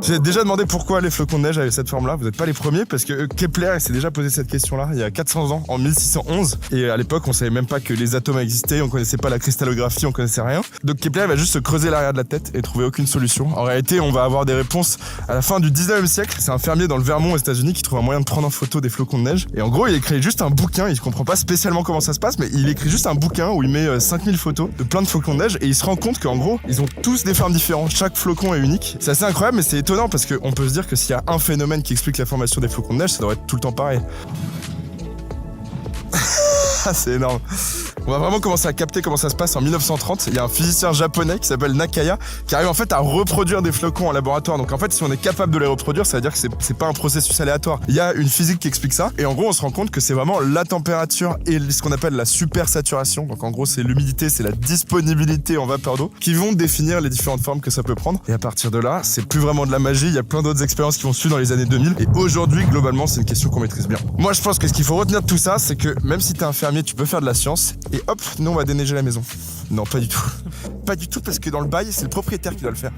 J'ai déjà demandé pourquoi les flocons de neige avaient cette forme-là. Vous n'êtes pas les premiers parce que Kepler s'est déjà posé cette question-là il y a 400 ans, en 1611. Et à l'époque, on savait même pas que les atomes existaient, on connaissait pas la cristallographie, on connaissait rien. Donc Kepler va juste se creuser l'arrière de la tête et trouver aucune solution. En réalité, on va avoir des réponses à la fin du 19e siècle. C'est un fermier dans le Vermont aux États-Unis qui trouve un moyen de prendre en photo des flocons de neige. Et en gros, il écrit juste un bouquin. Il comprend pas spécialement comment ça se passe, mais il écrit juste un bouquin où il met 5000 photos de plein de flocons de neige et il se rend compte qu'en gros, ils ont tous des formes différentes. Chaque flocon est unique. C'est assez incroyable, mais c'est étonnant parce qu'on peut se dire que s'il y a un phénomène qui explique la formation des flocons de neige, ça devrait être tout le temps pareil. C'est énorme. On va vraiment commencer à capter comment ça se passe en 1930. Il y a un physicien japonais qui s'appelle Nakaya qui arrive en fait à reproduire des flocons en laboratoire. Donc en fait, si on est capable de les reproduire, ça veut dire que c'est pas un processus aléatoire. Il y a une physique qui explique ça. Et en gros, on se rend compte que c'est vraiment la température et ce qu'on appelle la supersaturation. Donc en gros, c'est l'humidité, c'est la disponibilité en vapeur d'eau qui vont définir les différentes formes que ça peut prendre. Et à partir de là, c'est plus vraiment de la magie. Il y a plein d'autres expériences qui vont suivre dans les années 2000. Et aujourd'hui, globalement, c'est une question qu'on maîtrise bien. Moi, je pense que ce qu'il faut retenir de tout ça, c'est que même si t'es un fermier, tu peux faire de la science. Et hop, nous on va déneiger la maison. Non, pas du tout. Pas du tout parce que dans le bail, c'est le propriétaire qui doit le faire.